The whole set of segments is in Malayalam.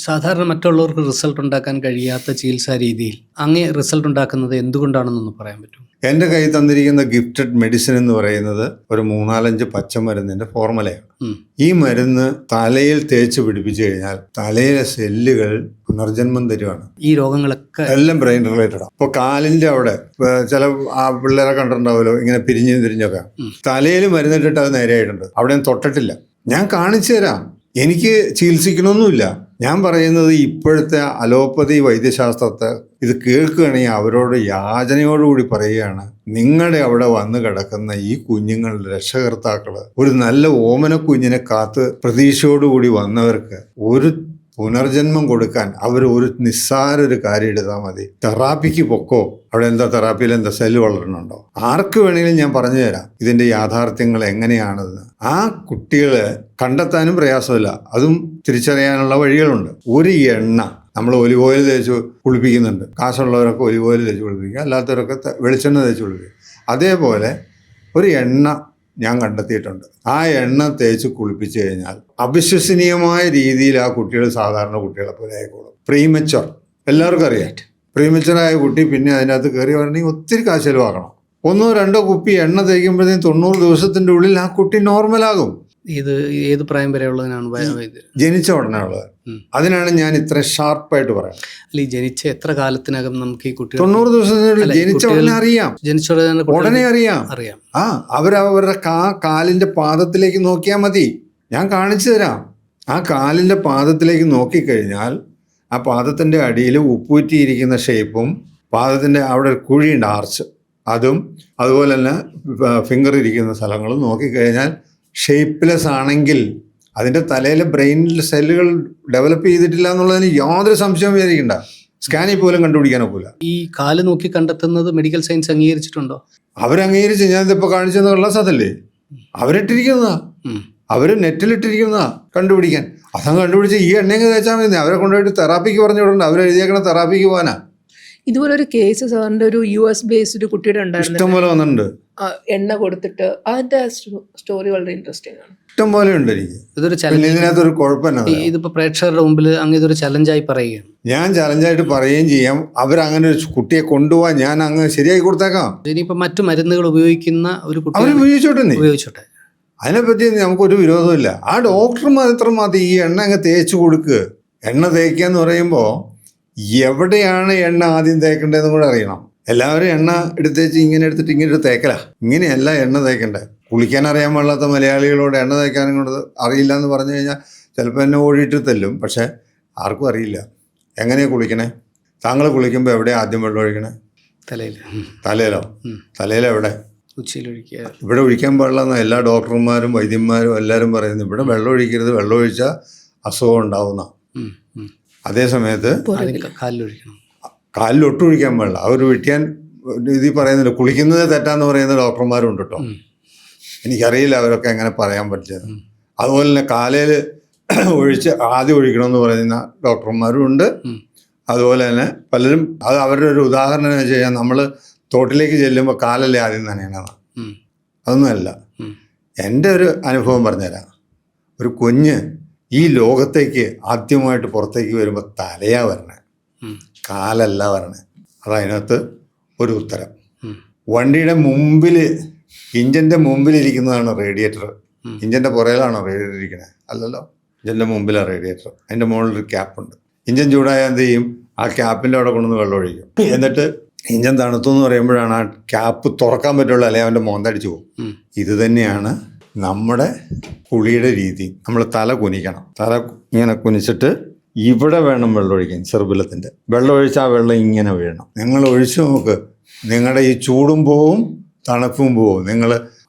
സാധാരണ മറ്റുള്ളവർക്ക് റിസൾട്ട് ഉണ്ടാക്കാൻ കഴിയാത്ത ചികിത്സാ രീതിയിൽ അങ്ങേ റിസൾട്ട് ഉണ്ടാക്കുന്നത് എന്തുകൊണ്ടാണെന്നൊന്ന് പറയാൻ പറ്റും? എൻ്റെ കയ്യിൽ തന്നിരിക്കുന്ന ഗിഫ്റ്റഡ് മെഡിസിൻ എന്ന് പറയുന്നത് ഒരു 3-4 പച്ചമരുന്നിന്റെ ഫോർമുലയാണ്. ഈ മരുന്ന് തലയിൽ തേച്ച് പിടിപ്പിച്ചു കഴിഞ്ഞാൽ തലയിലെ സെല്ലുകൾ പുനർജന്മം തരുവാണ്. ഈ രോഗങ്ങളൊക്കെ എല്ലാം ബ്രെയിൻ റിലേറ്റഡ് ആണ്. ഇപ്പോൾ കാലിന്റെ അവിടെ ചില പിള്ളേരെ കണ്ടിട്ടുണ്ടാവുമല്ലോ, ഇങ്ങനെ പിരിഞ്ഞും തിരിഞ്ഞൊക്കെ. തലയിൽ മരുന്നിട്ടിട്ട് അത് നേരെയായിട്ടുണ്ട്, അവിടെയും തൊട്ടിട്ടില്ല. ഞാൻ കാണിച്ചു തരാം, എനിക്ക് ചികിത്സിക്കണമൊന്നുമില്ല. ഞാൻ പറയുന്നത് ഇപ്പോഴത്തെ അലോപ്പതി വൈദ്യശാസ്ത്രത്തെ ഇത് കേൾക്കുകയാണെങ്കിൽ അവരോട് യാചനയോടുകൂടി പറയുകയാണ്, നിങ്ങളുടെ അവിടെ വന്ന് കിടക്കുന്ന ഈ കുഞ്ഞുങ്ങളുടെ രക്ഷകർത്താക്കള് ഒരു നല്ല ഓമന കുഞ്ഞിനെ കാത്ത് പ്രതീക്ഷയോടുകൂടി വന്നവർക്ക് ഒരു പുനർജന്മം കൊടുക്കാൻ അവർ ഒരു നിസ്സാര ഒരു കാര്യം എടുത്താൽ മതി. തെറാപ്പിക്ക് പൊക്കോ, അവിടെ എന്താ തെറാപ്പിയിൽ എന്താ സെല്ല് വളരണുണ്ടോ? ആർക്ക് വേണമെങ്കിലും ഞാൻ പറഞ്ഞു തരാം ഇതിന്റെ യാഥാർത്ഥ്യങ്ങൾ എങ്ങനെയാണെന്ന്. ആ കുട്ടികളെ കണ്ടെത്താനും പ്രയാസമില്ല, അതും തിരിച്ചറിയാനുള്ള വഴികളുണ്ട്. ഒരു എണ്ണ നമ്മൾ ഒലിവ് ഓയിൽ തേച്ച് കുളിപ്പിക്കുന്നുണ്ട്. കാശുള്ളവരൊക്കെ ഒലിവ് ഓയിൽ തേച്ച് കുളിപ്പിക്കുക, അല്ലാത്തവരൊക്കെ വെളിച്ചെണ്ണ തേച്ച് കുളിപ്പിക്കുക. അതേപോലെ ഒരു എണ്ണ ഞാൻ കണ്ടെത്തിയിട്ടുണ്ട്. ആ എണ്ണ തേച്ച് കുളിപ്പിച്ചു കഴിഞ്ഞാൽ അവിശ്വസനീയമായ രീതിയിൽ ആ കുട്ടികൾ സാധാരണ കുട്ടികളെ പോലെ ആയിക്കോളും. പ്രീമച്വർ എല്ലാവർക്കും അറിയാം. പ്രീമച്വറായ കുട്ടി പിന്നെ അതിനകത്ത് കയറി വരണമെങ്കിൽ ഒത്തിരി കാശ് ചെലവാക്കണം. 1-2 കുപ്പി എണ്ണ തേക്കുമ്പോഴത്തേക്കും 90 ദിവസത്തിന്റെ ഉള്ളിൽ ആ കുട്ടി നോർമലാകും. ഇത് ഏത് പ്രായം വരെ ഉള്ളതിനാണ്? ജനിച്ച ഉടനെ ഉള്ളത്. അതിനാണ് ഞാൻ ഇത്ര ഷാർപ്പായിട്ട് പറയാം. അല്ല, ഈ ജനിച്ച എത്ര കാലത്തിനകം നമുക്ക് ഈ കുട്ടി 90 ദിവസത്തിനുള്ളിൽ ജനിച്ച ഉടനെ അറിയാം. ഉടനെ അറിയാം. അവരവരുടെ കാലിന്റെ പാദത്തിലേക്ക് നോക്കിയാൽ മതി. ഞാൻ കാണിച്ചു തരാം. ആ കാലിന്റെ പാദത്തിലേക്ക് നോക്കിക്കഴിഞ്ഞാൽ ആ പാദത്തിന്റെ അടിയിൽ ഉപ്പൂറ്റിയിരിക്കുന്ന ഷേപ്പും പാദത്തിന്റെ അവിടെ കുഴിയുണ്ട്, ആർച്ച്, അതും അതുപോലെ തന്നെ ഫിംഗർ ഇരിക്കുന്ന സ്ഥലങ്ങളും നോക്കിക്കഴിഞ്ഞാൽ ഷേപ്പ്ലെസ് ആണെങ്കിൽ അതിൻ്റെ തലയിലെ ബ്രെയിനിൽ സെല്ലുകൾ ഡെവലപ്പ് ചെയ്തിട്ടില്ല എന്നുള്ളതിന് യാതൊരു സംശയവും വിചാരിക്കണ്ട. സ്കാനിൽ പോലും കണ്ടുപിടിക്കാനൊക്കില്ല. ഈ കാല് നോക്കി കണ്ടെത്തുന്നത് മെഡിക്കൽ സയൻസ് അംഗീകരിച്ചിട്ടുണ്ടോ? അവരംഗീകരിച്ച് ഞാനിതിപ്പോൾ കാണിച്ചെന്നുള്ള അതല്ലേ, അവരിട്ടിരിക്കുന്നതാ, അവർ നെറ്റിലിട്ടിരിക്കുന്നതാ കണ്ടുപിടിക്കാൻ. അതങ്ങ് കണ്ടുപിടിച്ച് ഈ എണ്ണയൊക്കെ തേച്ചാൽ മതി. അവരെ കൊണ്ടുപോയിട്ട് തെറാപ്പിക്ക് പറഞ്ഞു വിടണ്ട, അവരെഴുതിയേക്കണ തെറാപ്പിക്ക് പോകാനാ. ഇതുപോലൊരു കേസ് സാറിന്റെ ഒരു US ബേസ്ഡ് കുട്ടിയുടെ ഉണ്ടായിരുന്നു, ഇഷ്ടംപോലെ വന്നിട്ടുണ്ട്. എണ്ണ കൊടുത്തിട്ട് അതിന്റെ സ്റ്റോറി വളരെ ഇൻട്രസ്റ്റിംഗ് ആണ്. ഇഷ്ടം പോലെ ഉണ്ട് എനിക്ക്. ഇതിനകത്തൊരു കുഴപ്പമില്ല. ഇതിപ്പോ പ്രേക്ഷകരുടെ മുമ്പിൽ അങ്ങ് ഇതൊരു ചലഞ്ചായി പറയുകയാണ്. ഞാൻ ചലഞ്ചായിട്ട് പറയുകയും ചെയ്യാം. അവരങ്ങനെ ഒരു കുട്ടിയെ കൊണ്ടുപോകാൻ ഞാൻ അങ്ങ് ശരിയാക്കി കൊടുത്തേക്കാം. ഇനിയിപ്പോ മറ്റു മരുന്നുകൾ ഉപയോഗിക്കുന്ന ഒരു കുട്ടി അവർ ഉപയോഗിച്ചോട്ടെ, അതിനെപ്പറ്റി നമുക്കൊരു വിരോധമില്ല. ആ ഡോക്ടർ മാത്രം മതി ഈ എണ്ണ അങ്ങ് തേച്ച് കൊടുക്കുക. എണ്ണ തേക്കുക എന്ന് പറയുമ്പോൾ എവിടെയാണ് എണ്ണ ആദ്യം തേക്കേണ്ടതെന്നും കൂടെ അറിയണം. എല്ലാവരും എണ്ണ എടുത്തേച്ച് ഇങ്ങനെ എടുത്തിട്ട് ഇങ്ങനെ തേക്കല. ഇങ്ങനെയല്ല എണ്ണ തേക്കണ്ടേ. കുളിക്കാൻ അറിയാൻ പാടില്ലാത്ത മലയാളികളോട് എണ്ണ തേക്കാനും കൊണ്ട് അറിയില്ല എന്ന് പറഞ്ഞു കഴിഞ്ഞാൽ ചിലപ്പോൾ എന്നെ ഓടിയിട്ട് തല്ലും. പക്ഷേ ആർക്കും അറിയില്ല എങ്ങനെയാണ് കുളിക്കണേ. താങ്കൾ കുളിക്കുമ്പോൾ എവിടെയാണ് ആദ്യം വെള്ളം ഒഴിക്കണേ? തലയിലോ? തലയിലെവിടെ? ഇവിടെ ഒഴിക്കാൻ പാടില്ലെന്ന് എല്ലാ ഡോക്ടർമാരും വൈദ്യന്മാരും എല്ലാവരും പറയുന്നു. ഇവിടെ വെള്ളം ഒഴിക്കരുത്, വെള്ളം ഒഴിച്ചാൽ അസുഖം ഉണ്ടാവുന്ന. അതേ സമയത്ത് കാലിൽ ഒട്ടും ഒഴിക്കാൻ പാടില്ല. അവർ ഒഴിക്കാൻ ഇത് പറയുന്നില്ല. കുളിക്കുന്നത് തെറ്റാന്ന് പറയുന്ന ഡോക്ടർമാരും ഉണ്ട് കേട്ടോ. എനിക്കറിയില്ല അവരൊക്കെ എങ്ങനെ പറയാൻ പറ്റിയത്. അതുപോലെ തന്നെ കാലയിൽ ഒഴിച്ച് ആദ്യം ഒഴിക്കണമെന്ന് പറയുന്ന ഡോക്ടർമാരും ഉണ്ട്. അതുപോലെ തന്നെ പലരും അത് അവരുടെ ഒരു ഉദാഹരണം എന്ന് വെച്ച് കഴിഞ്ഞാൽ നമ്മൾ തോട്ടിലേക്ക് ചെല്ലുമ്പോൾ കാലല്ലേ ആദ്യം നനയണതാണ്. അതൊന്നുമല്ല. എൻ്റെ ഒരു അനുഭവം പറഞ്ഞുതരാം. ഒരു കുഞ്ഞ് ഈ ലോകത്തേക്ക് ആദ്യമായിട്ട് പുറത്തേക്ക് വരുമ്പോൾ തലയാ വരണേ, കാലല്ല വരണേ. അതതിനകത്ത് ഒരു ഉത്തരം. വണ്ടിയുടെ മുമ്പിൽ, ഇഞ്ചിൻ്റെ മുമ്പിലിരിക്കുന്നതാണ് റേഡിയേറ്റർ. ഇഞ്ചിൻ്റെ പുറയിലാണോ റേഡിയേറ്റർ ഇരിക്കണേ? അല്ലല്ലോ, ഇഞ്ചിൻ്റെ മുമ്പിലാണ് റേഡിയേറ്റർ. അതിൻ്റെ മുകളിലൊരു ക്യാപ്പുണ്ട്. ഇഞ്ചൻ ചൂടായാൽ എന്ത് ചെയ്യും? ആ ക്യാപ്പിൻ്റെ അവിടെ കൊണ്ടുവന്ന് വെള്ളം ഒഴിക്കും. എന്നിട്ട് ഇഞ്ചൻ തണുത്തു എന്ന് പറയുമ്പോഴാണ് ആ ക്യാപ്പ് തുറക്കാൻ പറ്റുള്ളൂ, അല്ലെങ്കിൽ അവൻ്റെ മോന്തടിച്ചു പോകും. ഇത് തന്നെയാണ് നമ്മുടെ കുളിയുടെ രീതി. നമ്മൾ തല കുനിക്കണം. തല ഇങ്ങനെ കുനിച്ചിട്ട് ഇവിടെ വേണം വെള്ളം ഒഴിക്കാൻ. ചെറുബലത്തിൻ്റെ വെള്ളം ഒഴിച്ചാൽ ആ വെള്ളം ഇങ്ങനെ വീഴണം. നിങ്ങൾ ഒഴിച്ചു നോക്ക്, നിങ്ങളുടെ ഈ ചൂടും പോവും തണുപ്പും പോവും. നിങ്ങൾ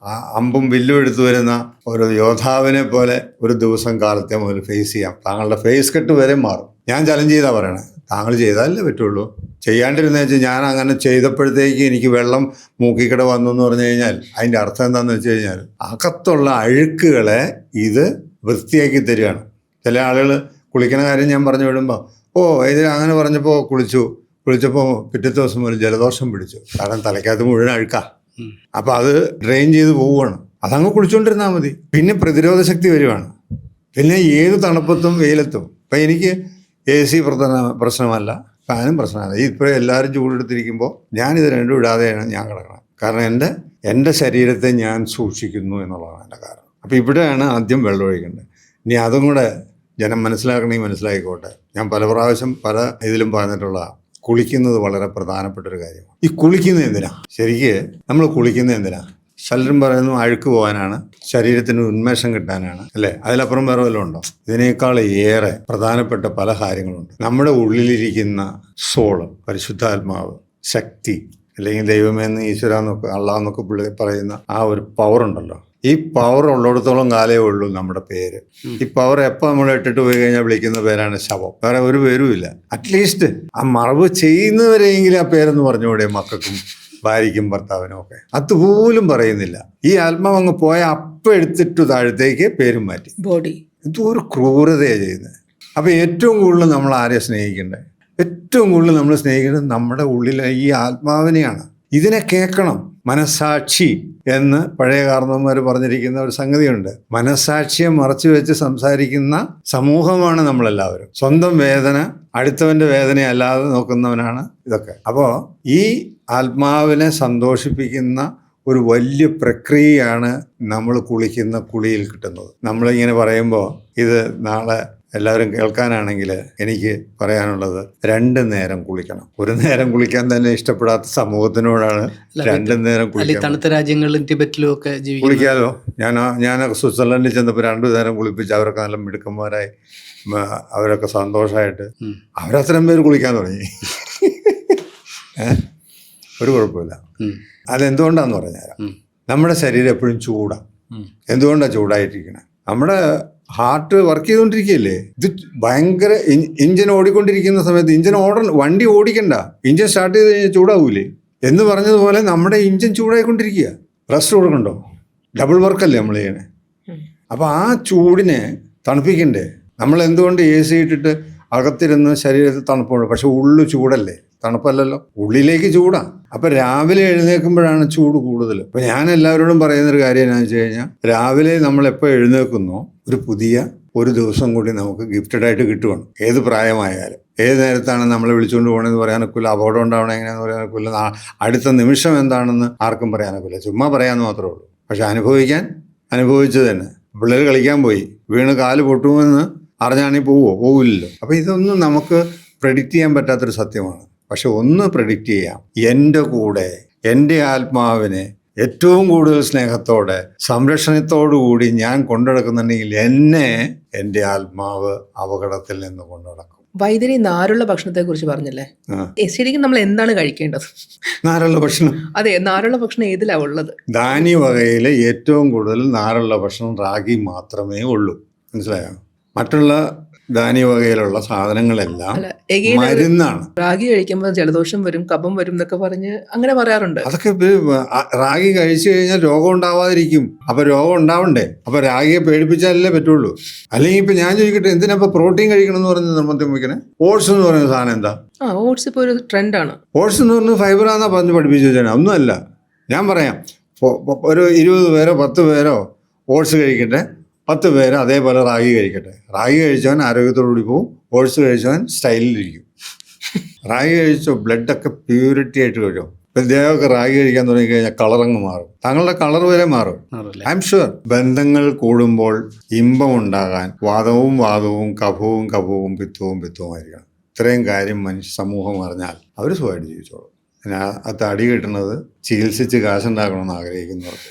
അമ്പും വില്ലും എടുത്തു വരുന്ന ഒരു യോദ്ധാവിനെ പോലെ ഒരു ദിവസം കാലത്തെ മുതൽ ഫേസ് ചെയ്യാം. താങ്കളുടെ ഫേസ് കെട്ട് വരെ മാറും. ഞാൻ ചലഞ്ച് ചെയ്താൽ പറയണേ, താങ്കൾ ചെയ്താലല്ലേ പറ്റുള്ളൂ. ചെയ്യാണ്ടിരുന്ന വെച്ചാൽ ഞാൻ അങ്ങനെ ചെയ്തപ്പോഴത്തേക്ക് എനിക്ക് വെള്ളം മൂക്കിക്കട വന്നു എന്ന് പറഞ്ഞു കഴിഞ്ഞാൽ അതിൻ്റെ അർത്ഥം എന്താണെന്ന് വെച്ച് കഴിഞ്ഞാൽ അകത്തുള്ള അഴുക്കുകളെ ഇത് വൃത്തിയാക്കി തരികയാണ്. ചില ആളുകൾ കുളിക്കണ കാര്യം ഞാൻ പറഞ്ഞു വിടുമ്പോൾ ഇത് അങ്ങനെ പറഞ്ഞപ്പോൾ കുളിച്ചപ്പോൾ പിറ്റത്തെ ദിവസം മുതൽ ജലദോഷം പിടിച്ചു. കാരണം തലയ്ക്കകത്ത് മുഴുവൻ അഴുക്കാ. അപ്പം അത് ഡ്രെയിൻ ചെയ്ത് പോവുകയാണ്. അതങ്ങ് കുളിച്ചുകൊണ്ടിരുന്നാൽ മതി. പിന്നെ പ്രതിരോധ ശക്തി വരുവാണ്. പിന്നെ ഏത് തണുപ്പത്തും വെയിലത്തും. അപ്പം എനിക്ക് AC പ്രശ്നമല്ല, ഫാനും പ്രശ്നമല്ല. ഇപ്പോഴും എല്ലാവരും ചൂടെടുത്തിരിക്കുമ്പോൾ ഞാനിത് രണ്ടും ഇടാതെയാണ് ഞാൻ കിടക്കണം. കാരണം എൻ്റെ ശരീരത്തെ ഞാൻ സൂക്ഷിക്കുന്നു എന്നുള്ളതാണ് എൻ്റെ കാരണം. അപ്പോൾ ഇവിടെയാണ് ആദ്യം വെള്ളം ഒഴിക്കേണ്ടത്. ഇനി അതും കൂടെ ജനം മനസ്സിലാക്കണമെങ്കിൽ മനസ്സിലാക്കിക്കോട്ടെ. ഞാൻ പല പ്രാവശ്യം പല ഇതിലും പറഞ്ഞിട്ടുള്ള കുളിക്കുന്നത് വളരെ പ്രധാനപ്പെട്ടൊരു കാര്യമാണ്. ഈ കുളിക്കുന്നത് എന്തിനാ? ശരിക്ക് നമ്മൾ കുളിക്കുന്നത് എന്തിനാ? പലരും പറയുന്നു അഴുക്ക് പോകാനാണ്, ശരീരത്തിന് ഉന്മേഷം കിട്ടാനാണ്, അല്ലേ? അതിലപ്പുറം വേറെ വല്ലതും ഉണ്ടോ? ഇതിനേക്കാൾ ഏറെ പ്രധാനപ്പെട്ട പല കാര്യങ്ങളുണ്ട്. നമ്മുടെ ഉള്ളിലിരിക്കുന്ന സോള്, പരിശുദ്ധാത്മാവ്, ശക്തി, അല്ലെങ്കിൽ ദൈവമേന്ന് ഈശ്വരാന്നൊക്കെ അള്ളാന്നൊക്കെ പറയുന്ന ആ ഒരു പവർ ഉണ്ടല്ലോ, ഈ പവർ ഉള്ളിടത്തോളം കാലേ ഉള്ളൂ നമ്മുടെ പേര്. ഈ പവർ എപ്പോൾ നമ്മൾ ഇട്ടിട്ട് പോയി കഴിഞ്ഞാൽ വിളിക്കുന്ന പേരാണ് ശവം. വേറെ ഒരു പേരുമില്ല. അറ്റ്ലീസ്റ്റ് ആ മറവ് ചെയ്യുന്നവരെങ്കിലും ആ പേരെന്ന് പറഞ്ഞുകൂടെ മക്കൾക്കും ഭാര്യയ്ക്കും ഭർത്താവിനും ഒക്കെ? അതുപോലും പറയുന്നില്ല. ഈ ആത്മാവ് അങ്ങ് പോയ അപ്പം എടുത്തിട്ട് താഴത്തേക്ക് പേരും മാറ്റി. ബോഡി ഇതൊരു ക്രൂരതയാണ് ചെയ്യുന്നത്. അപ്പം ഏറ്റവും കൂടുതൽ നമ്മൾ ആരെയാണ് സ്നേഹിക്കേണ്ടത്? ഏറ്റവും കൂടുതൽ നമ്മൾ സ്നേഹിക്കേണ്ടത് നമ്മുടെ ഉള്ളിലെ ഈ ആത്മാവിനെയാണ്. ഇതിനെ കേൾക്കണം. മനസാക്ഷി എന്ന് പഴയ കാരണവന്മാർ പറഞ്ഞിരിക്കുന്ന ഒരു സംഗതിയുണ്ട്. മനസാക്ഷിയെ മറച്ചു വെച്ച് സംസാരിക്കുന്ന സമൂഹമാണ് നമ്മളെല്ലാവരും. സ്വന്തം വേദന അടുത്തവൻ്റെ വേദനയല്ലാതെ നോക്കുന്നവനാണ് ഇതൊക്കെ. അപ്പോൾ ഈ ആത്മാവിനെ സന്തോഷിപ്പിക്കുന്ന ഒരു വലിയ പ്രക്രിയയാണ് നമ്മൾ കുളിക്കുന്ന കുളിയിൽ കിട്ടുന്നത്. നമ്മളിങ്ങനെ പറയുമ്പോൾ ഇത് നാളെ എല്ലാവരും കേൾക്കാനാണെങ്കിൽ എനിക്ക് പറയാനുള്ളത് 2 നേരം കുളിക്കണം. ഒരു നേരം കുളിക്കാൻ തന്നെ ഇഷ്ടപ്പെടാത്ത സമൂഹത്തിനോടാണ് 2 നേരം കുളിക്കാൻ. തണുത്ത രാജ്യങ്ങളിലും ടിബറ്റിലും ഒക്കെ കുളിക്കാലോ. ഞാൻ സ്വിറ്റ്സർലൻഡിൽ ചെന്നപ്പോൾ 2 നേരം കുളിപ്പിച്ച് അവരൊക്കെ നല്ല മിടുക്കന്മാരായി, അവരൊക്കെ സന്തോഷമായിട്ട് അവരത്രയും പേര് കുളിക്കാൻ തുടങ്ങി. ഒരു കുഴപ്പമില്ല. അതെന്തുകൊണ്ടാന്ന് പറഞ്ഞാൽ നമ്മുടെ ശരീരം എപ്പോഴും ചൂടാണ്. എന്തുകൊണ്ടാണ് ചൂടായിട്ടിരിക്കണേ? നമ്മുടെ ഹാർട്ട് വർക്ക് ചെയ്തുകൊണ്ടിരിക്കുകയല്ലേ. ഇത് ഭയങ്കര ഇഞ്ചിൻ ഓടിക്കൊണ്ടിരിക്കുന്ന സമയത്ത് വണ്ടി ഓടിക്കണ്ട, ഇഞ്ചിൻ സ്റ്റാർട്ട് ചെയ്ത് കഴിഞ്ഞാൽ ചൂടാവൂലേ എന്ന് പറഞ്ഞതുപോലെ നമ്മുടെ ഇഞ്ചിൻ ചൂടായിക്കൊണ്ടിരിക്കുക. റെസ്റ്റ് കൊടുക്കണ്ടോ? ഡബിൾ വർക്കല്ലേ നമ്മൾ ചെയ്യണേ. അപ്പോൾ ആ ചൂടിനെ തണുപ്പിക്കണ്ടേ? നമ്മൾ എന്തുകൊണ്ട് AC ഇട്ടിട്ട് അകത്തിരുന്ന് ശരീരത്തിൽ തണുപ്പുണ്ട്, പക്ഷെ ഉള്ളു ചൂടല്ലേ? തണുപ്പല്ലല്ലോ, ഉള്ളിലേക്ക് ചൂടാണ്. അപ്പം രാവിലെ എഴുന്നേൽക്കുമ്പോഴാണ് ചൂട് കൂടുതൽ. അപ്പം ഞാൻ എല്ലാവരോടും പറയുന്നൊരു കാര്യം എന്താണെന്ന് വെച്ച് കഴിഞ്ഞാൽ, രാവിലെ നമ്മളെപ്പോൾ എഴുന്നേൽക്കുന്നോ ഒരു ദിവസം കൂടി നമുക്ക് ഗിഫ്റ്റഡായിട്ട് കിട്ടുവാണ്. ഏത് പ്രായമായാലും ഏത് നേരത്താണ് നമ്മളെ വിളിച്ചുകൊണ്ട് പോകണമെന്ന് പറയാനൊക്കില്ല, അപകടം ഉണ്ടാവണം എങ്ങനെയാണെന്ന് പറയാനൊക്കില്ല, അടുത്ത നിമിഷം എന്താണെന്ന് ആർക്കും പറയാനൊക്കില്ല. ചുമ്മാ പറയാമെന്ന് മാത്രമേ ഉള്ളൂ. പക്ഷെ അനുഭവിച്ചത് തന്നെ. പിള്ളേർ കളിക്കാൻ പോയി വീണ് കാല് പൊട്ടുമെന്ന് അറിഞ്ഞാണെങ്കിൽ പോവില്ലല്ലോ. അപ്പം ഇതൊന്നും നമുക്ക് പ്രെഡിക്റ്റ് ചെയ്യാൻ പറ്റാത്തൊരു സത്യമാണ്. പക്ഷെ ഒന്ന് പ്രെഡിക്റ്റ് ചെയ്യാം, എൻ്റെ കൂടെ എൻ്റെ ആത്മാവിനെ ഏറ്റവും കൂടുതൽ സ്നേഹത്തോടെ സംരക്ഷണത്തോടുകൂടി ഞാൻ കൊണ്ടുനടക്കുന്നുണ്ടെങ്കിൽ എൻ്റെ ആത്മാവ് അപകടത്തിൽ നിന്ന് കൊണ്ടുനടക്കും. വൈദ്യരി നാരുള്ള ഭക്ഷണത്തെ കുറിച്ച് പറഞ്ഞല്ലേ? ശരിക്കും നമ്മൾ എന്താണ് കഴിക്കേണ്ടത്? നാരുള്ള ഭക്ഷണം. അതെ, നാരുള്ള ഭക്ഷണം ഏതിലാ ഉള്ളത്? ധാന്യ വകയിൽ ഏറ്റവും കൂടുതൽ നാരുള്ള ഭക്ഷണം റാഗി മാത്രമേ ഉള്ളൂ. മനസ്സിലായോ? മറ്റുള്ള ധാന്യവകയിലുള്ള സാധനങ്ങളെല്ലാം മരുന്നാണ്. റാഗി കഴിക്കുമ്പോൾ ജലദോഷം വരും, കഫം വരും എന്നൊക്കെ പറഞ്ഞ് അങ്ങനെ പറയാറുണ്ട്. അതൊക്കെ റാഗി കഴിച്ചു കഴിഞ്ഞാൽ രോഗം ഉണ്ടാവാതിരിക്കും. അപ്പൊ രോഗം ഉണ്ടാവണ്ടേ? അപ്പൊ റാഗിയെ പേടിപ്പിച്ചാലല്ലേ പറ്റുള്ളൂ. അല്ലെങ്കിൽ ഇപ്പൊ ഞാൻ ചോദിക്കട്ടെ, എന്തിനാ ഇപ്പൊ പ്രോട്ടീൻ കഴിക്കണം എന്ന് പറഞ്ഞ് നിർബന്ധം വയ്ക്കണേ? ഓട്സ് എന്ന് പറയുന്ന സാധനം എന്താ? ഓട്സ് ഇപ്പൊ ഒരു ട്രെൻഡാണ്. ഓട്സ് എന്ന് പറഞ്ഞ് ഫൈബറാന്നാ പറഞ്ഞ് പഠിപ്പിച്ചു വെച്ചാൽ ഒന്നുമല്ല. ഞാൻ പറയാം, ഒരു 20 പേരോ 10 പേരോ ഓട്സ് കഴിക്കട്ടെ, 10 പേര് അതേപോലെ റാഗി കഴിക്കട്ടെ. റാഗി കഴിച്ചവൻ ആരോഗ്യത്തോടുകൂടി പോവും, ഓട്സ് കഴിച്ചവൻ സ്റ്റൈലിലിരിക്കും. റാഗി കഴിച്ചോ ബ്ലഡൊക്കെ പ്യൂരിറ്റി ആയിട്ട് കഴിയും. ഇപ്പം ദേഹമൊക്കെ റാഗി കഴിക്കാൻ തുടങ്ങിക്കഴിഞ്ഞാൽ കളറങ്ങ് മാറും. താങ്കളുടെ കളർ വരെ മാറും. I am sure. ബന്ധങ്ങൾ കൂടുമ്പോൾ ഇമ്പമുണ്ടാകാൻ വാദവും കഫവും പിത്തവുമായിരിക്കണം. ഇത്രയും കാര്യം സമൂഹം അറിഞ്ഞാൽ അവർ സുഖമായിട്ട് ജീവിച്ചോളും. അത് അടി കിട്ടുന്നത് ചികിത്സിച്ച് കാശുണ്ടാക്കണമെന്ന് ആഗ്രഹിക്കുന്നവർക്ക്.